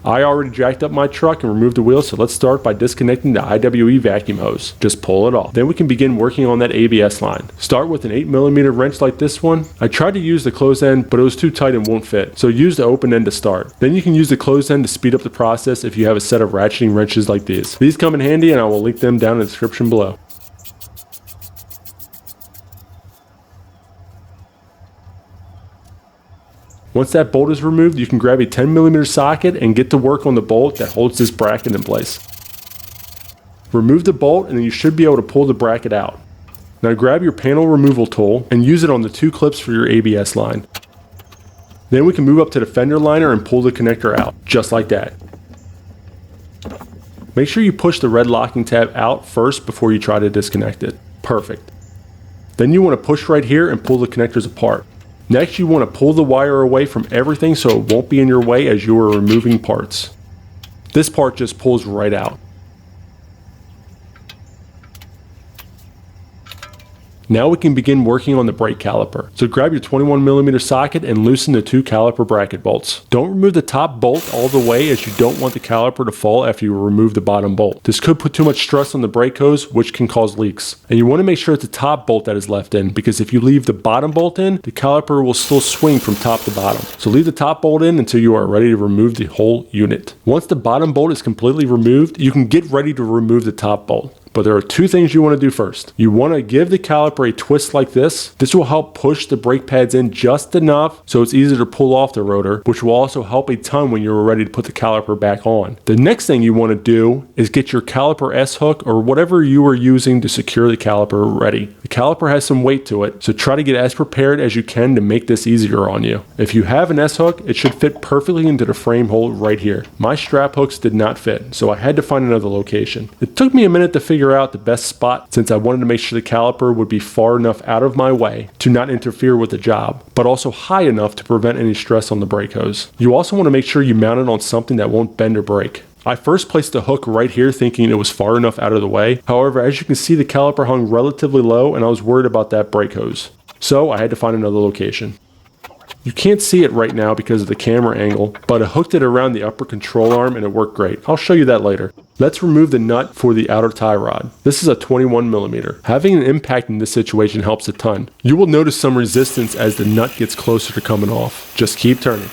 I already jacked up my truck and removed the wheel, so let's start by disconnecting the IWE vacuum hose. Just pull it off. Then we can begin working on that ABS line. Start with an 8mm wrench like this one. I tried to use the closed end, but it was too tight and won't fit, so use the open end to start. Then you can use the closed end to speed up the process if you have a set of ratcheting wrenches like these. These come in handy, and I will link them down in the description below. Once that bolt is removed, you can grab a 10mm socket and get to work on the bolt that holds this bracket in place. Remove the bolt and then you should be able to pull the bracket out. Now grab your panel removal tool and use it on the 2 clips for your ABS line. Then we can move up to the fender liner and pull the connector out, just like that. Make sure you push the red locking tab out first before you try to disconnect it. Perfect. Then you want to push right here and pull the connectors apart. Next, you want to pull the wire away from everything so it won't be in your way as you are removing parts. This part just pulls right out. Now we can begin working on the brake caliper. So grab your 21mm socket and loosen the 2 caliper bracket bolts. Don't remove the top bolt all the way as you don't want the caliper to fall after you remove the bottom bolt. This could put too much stress on the brake hose, which can cause leaks. And you want to make sure it's the top bolt that is left in, because if you leave the bottom bolt in, the caliper will still swing from top to bottom. So leave the top bolt in until you are ready to remove the whole unit. Once the bottom bolt is completely removed, you can get ready to remove the top bolt. But there are 2 things you want to do first. You want to give the caliper a twist like this. This will help push the brake pads in just enough so it's easier to pull off the rotor, which will also help a ton when you're ready to put the caliper back on. The next thing you want to do is get your caliper S-hook or whatever you are using to secure the caliper ready. The caliper has some weight to it, so try to get as prepared as you can to make this easier on you. If you have an S-hook, it should fit perfectly into the frame hole right here. My strap hooks did not fit, so I had to find another location. It took me a minute to figure out the best spot since I wanted to make sure the caliper would be far enough out of my way to not interfere with the job, but also high enough to prevent any stress on the brake hose. You also want to make sure you mount it on something that won't bend or break. I first placed the hook right here thinking it was far enough out of the way. However, as you can see, the caliper hung relatively low and I was worried about that brake hose. So I had to find another location. You can't see it right now because of the camera angle, but I hooked it around the upper control arm and it worked great. I'll show you that later. Let's remove the nut for the outer tie rod. This is a 21mm. Having an impact in this situation helps a ton. You will notice some resistance as the nut gets closer to coming off. Just keep turning.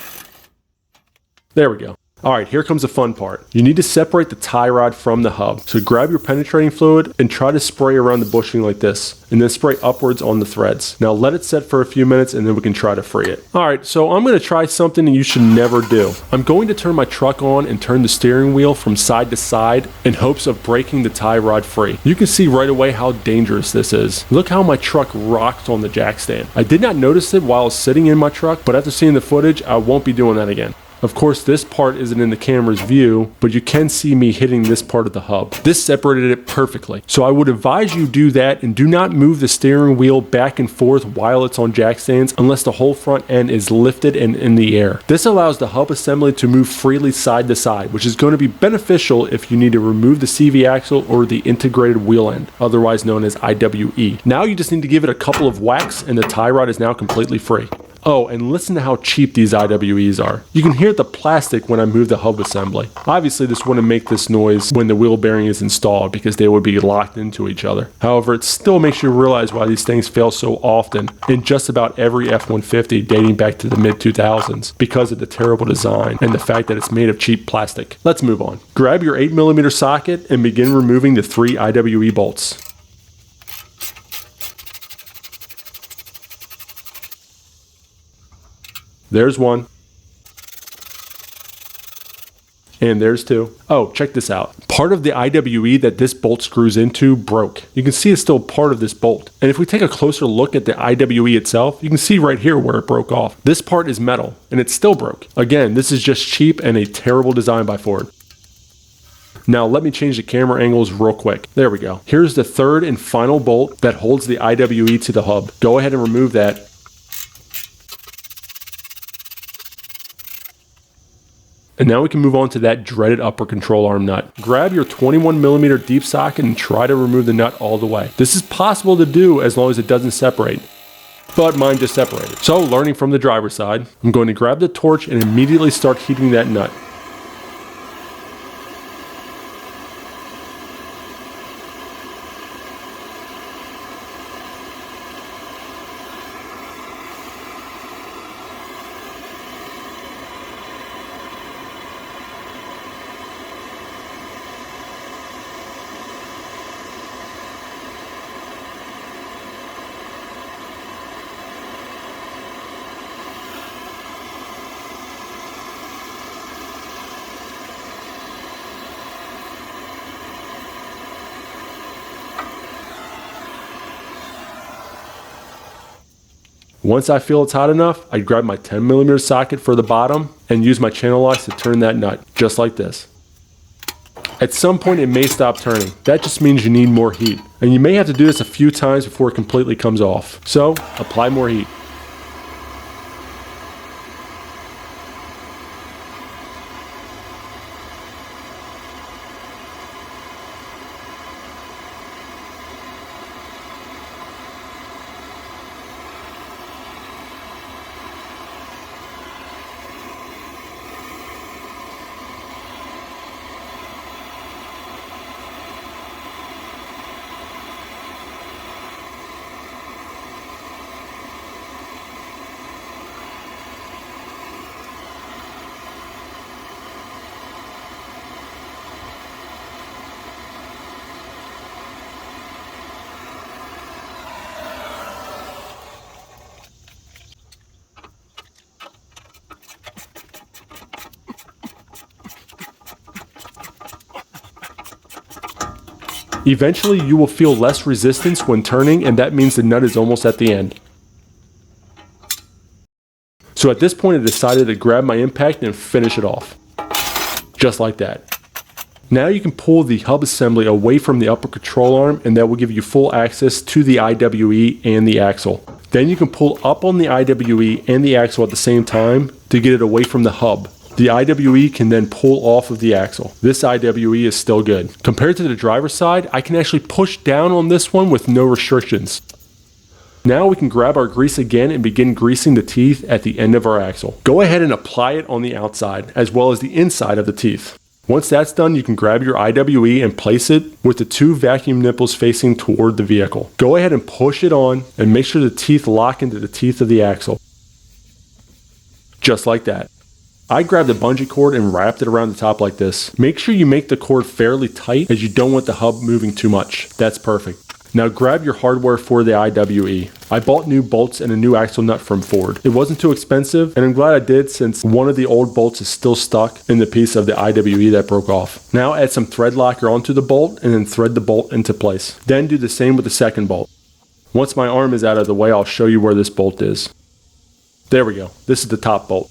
There we go. Alright, here comes the fun part. You need to separate the tie rod from the hub. So grab your penetrating fluid and try to spray around the bushing like this, and then spray upwards on the threads. Now let it set for a few minutes and then we can try to free it. Alright, so I'm going to try something you should never do. I'm going to turn my truck on and turn the steering wheel from side to side in hopes of breaking the tie rod free. You can see right away how dangerous this is. Look how my truck rocked on the jack stand. I did not notice it while I was sitting in my truck, but after seeing the footage, I won't be doing that again. Of course, this part isn't in the camera's view, but you can see me hitting this part of the hub. This separated it perfectly. So I would advise you do that and do not move the steering wheel back and forth while it's on jack stands unless the whole front end is lifted and in the air. This allows the hub assembly to move freely side to side, which is going to be beneficial if you need to remove the CV axle or the integrated wheel end, otherwise known as IWE. Now you just need to give it a couple of whacks and the tie rod is now completely free. Oh, and listen to how cheap these IWEs are. You can hear the plastic when I move the hub assembly. Obviously, this wouldn't make this noise when the wheel bearing is installed because they would be locked into each other. However, it still makes you realize why these things fail so often in just about every F-150 dating back to the mid-2000s because of the terrible design and the fact that it's made of cheap plastic. Let's move on. Grab your 8mm socket and begin removing the 3 IWE bolts. There's one. And there's 2. Oh, check this out. Part of the IWE that this bolt screws into broke. You can see it's still part of this bolt. And if we take a closer look at the IWE itself, you can see right here where it broke off. This part is metal, and it still broke. Again, this is just cheap and a terrible design by Ford. Now let me change the camera angles real quick. There we go. Here's the 3rd and final bolt that holds the IWE to the hub. Go ahead and remove that. And now we can move on to that dreaded upper control arm nut. Grab your 21mm deep socket and try to remove the nut all the way. This is possible to do as long as it doesn't separate, but mine just separated. So learning from the driver's side, I'm going to grab the torch and immediately start heating that nut. Once I feel it's hot enough, I grab my 10mm socket for the bottom and use my channel locks to turn that nut, just like this. At some point it may stop turning. That just means you need more heat. And you may have to do this a few times before it completely comes off. So, apply more heat. Eventually you will feel less resistance when turning, and that means the nut is almost at the end. So at this point I decided to grab my impact and finish it off. Just like that. Now you can pull the hub assembly away from the upper control arm, and that will give you full access to the IWE and the axle. Then you can pull up on the IWE and the axle at the same time to get it away from the hub. The IWE can then pull off of the axle. This IWE is still good. Compared to the driver's side, I can actually push down on this one with no restrictions. Now we can grab our grease again and begin greasing the teeth at the end of our axle. Go ahead and apply it on the outside as well as the inside of the teeth. Once that's done, you can grab your IWE and place it with the two vacuum nipples facing toward the vehicle. Go ahead and push it on and make sure the teeth lock into the teeth of the axle. Just like that. I grabbed a bungee cord and wrapped it around the top like this. Make sure you make the cord fairly tight as you don't want the hub moving too much. That's perfect. Now grab your hardware for the IWE. I bought new bolts and a new axle nut from Ford. It wasn't too expensive, and I'm glad I did since one of the old bolts is still stuck in the piece of the IWE that broke off. Now add some thread locker onto the bolt and then thread the bolt into place. Then do the same with the second bolt. Once my arm is out of the way, I'll show you where this bolt is. There we go. This is the top bolt.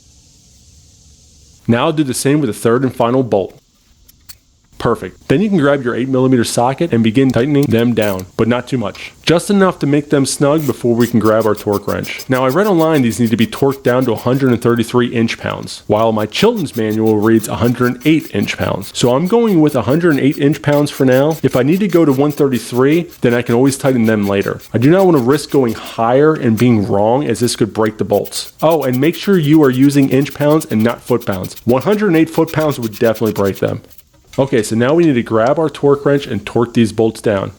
Now I'll do the same with the third and final bolt. Perfect. Then you can grab your 8mm socket and begin tightening them down, but not too much. Just enough to make them snug before we can grab our torque wrench. Now I read online these need to be torqued down to 133 inch-pounds, while my Chilton's manual reads 108 inch-pounds. So I'm going with 108 inch-pounds for now. If I need to go to 133, then I can always tighten them later. I do not want to risk going higher and being wrong, as this could break the bolts. Oh, and make sure you are using inch-pounds and not foot-pounds. 108 foot-pounds would definitely break them. Okay, so now we need to grab our torque wrench and torque these bolts down.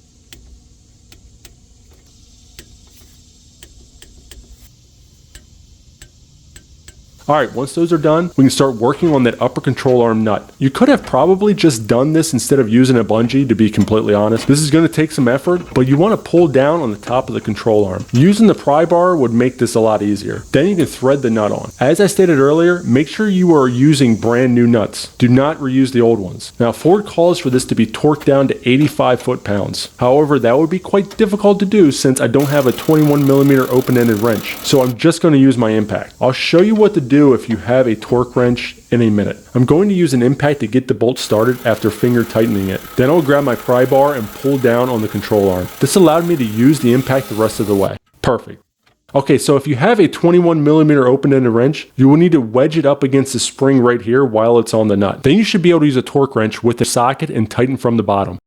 Alright, once those are done, we can start working on that upper control arm nut. You could have probably just done this instead of using a bungee, to be completely honest. This is going to take some effort, but you want to pull down on the top of the control arm. Using the pry bar would make this a lot easier. Then you can thread the nut on. As I stated earlier, make sure you are using brand new nuts. Do not reuse the old ones. Now, Ford calls for this to be torqued down to 85 foot-pounds. However, that would be quite difficult to do since I don't have a 21mm open-ended wrench, so I'm just going to use my impact. I'll show you what to do if you have a torque wrench in a minute. I'm going to use an impact to get the bolt started after finger tightening it. Then I'll grab my pry bar and pull down on the control arm. This allowed me to use the impact the rest of the way. Perfect. Okay, so if you have a 21mm open-ended wrench, you will need to wedge it up against the spring right here while it's on the nut. Then you should be able to use a torque wrench with the socket and tighten from the bottom.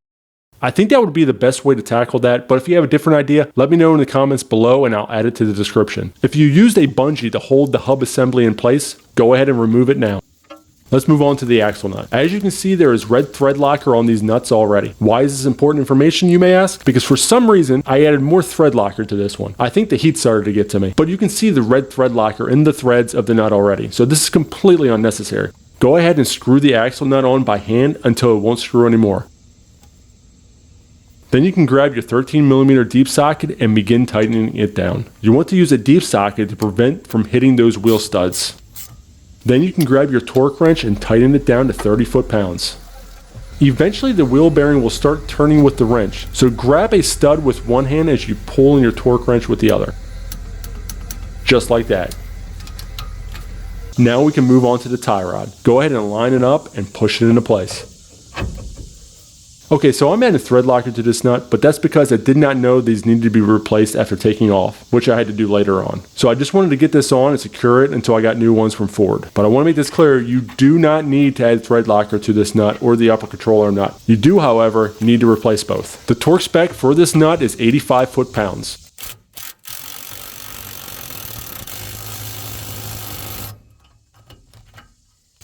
I think that would be the best way to tackle that, but if you have a different idea, let me know in the comments below and I'll add it to the description. If you used a bungee to hold the hub assembly in place, go ahead and remove it now. Let's move on to the axle nut. As you can see, there is red thread locker on these nuts already. Why is this important information, you may ask? Because for some reason, I added more thread locker to this one. I think the heat started to get to me, but you can see the red thread locker in the threads of the nut already, so this is completely unnecessary. Go ahead and screw the axle nut on by hand until it won't screw anymore. Then you can grab your 13mm deep socket and begin tightening it down. You want to use a deep socket to prevent from hitting those wheel studs. Then you can grab your torque wrench and tighten it down to 30 foot-pounds. Eventually the wheel bearing will start turning with the wrench, so grab a stud with one hand as you pull in your torque wrench with the other. just like that. Now we can move on to the tie rod. Go ahead and line it up and push it into place. Okay, so I'm adding a thread locker to this nut, but that's because I did not know these needed to be replaced after taking off, which I had to do later on. So I just wanted to get this on and secure it until I got new ones from Ford. But I want to make this clear, you do not need to add thread locker to this nut or the upper controller nut. You do, however, need to replace both. The torque spec for this nut is 85 foot-pounds.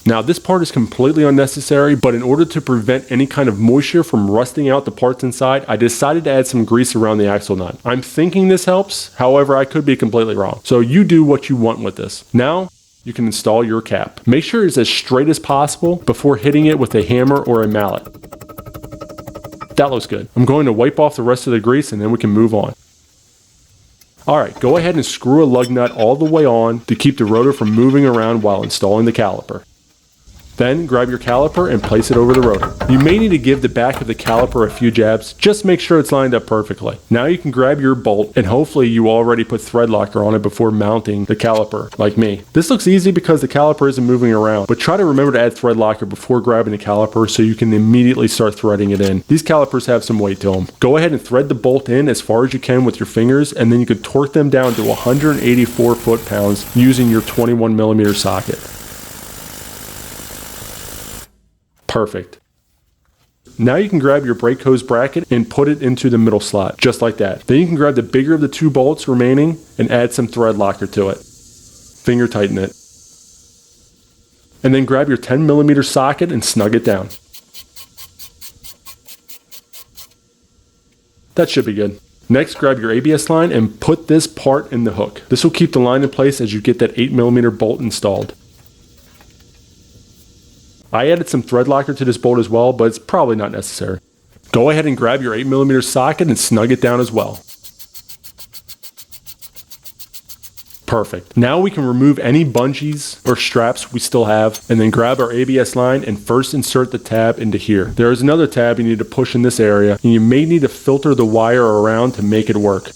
Now this part is completely unnecessary, but in order to prevent any kind of moisture from rusting out the parts inside, I decided to add some grease around the axle nut. I'm thinking this helps, however I could be completely wrong. So you do what you want with this. Now you can install your cap. Make sure it's as straight as possible before hitting it with a hammer or a mallet. That looks good. I'm going to wipe off the rest of the grease and then we can move on. Alright, go ahead and screw a lug nut all the way on to keep the rotor from moving around while installing the caliper. Then grab your caliper and place it over the rotor. You may need to give the back of the caliper a few jabs, just make sure it's lined up perfectly. Now you can grab your bolt, and hopefully you already put thread locker on it before mounting the caliper, like me. This looks easy because the caliper isn't moving around, but try to remember to add thread locker before grabbing the caliper so you can immediately start threading it in. These calipers have some weight to them. Go ahead and thread the bolt in as far as you can with your fingers, and then you can torque them down to 184 foot-pounds using your 21mm socket. Perfect. Now you can grab your brake hose bracket and put it into the middle slot, just like that. Then you can grab the bigger of the two bolts remaining and add some thread locker to it. Finger tighten it. And then grab your 10mm socket and snug it down. That should be good. Next, grab your ABS line and put this part in the hook. This will keep the line in place as you get that 8mm bolt installed. I added some thread locker to this bolt as well, but it's probably not necessary. Go ahead and grab your 8mm socket and snug it down as well. Perfect. Now we can remove any bungees or straps we still have, and then grab our ABS line and first insert the tab into here. There is another tab you need to push in this area, and you may need to filter the wire around to make it work.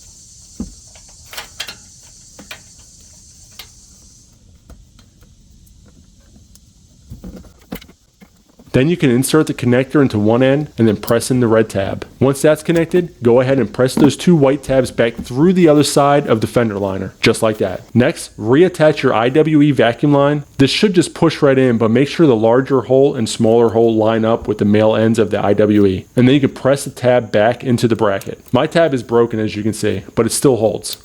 Then you can insert the connector into one end and then press in the red tab. Once that's connected, go ahead and press those two white tabs back through the other side of the fender liner, just like that. Next, reattach your IWE vacuum line. This should just push right in, but make sure the larger hole and smaller hole line up with the male ends of the IWE. And then you can press the tab back into the bracket. My tab is broken, as you can see, but it still holds.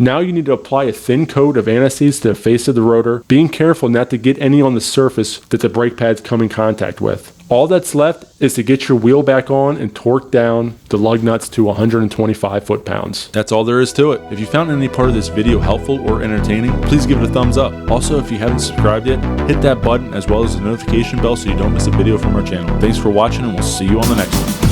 Now you need to apply a thin coat of anti-seize to the face of the rotor, being careful not to get any on the surface that the brake pads come in contact with. All that's left is to get your wheel back on and torque down the lug nuts to 125 foot-pounds. That's all there is to it. If you found any part of this video helpful or entertaining, please give it a thumbs up. Also, if you haven't subscribed yet, hit that button as well as the notification bell so you don't miss a video from our channel. Thanks for watching, and we'll see you on the next one.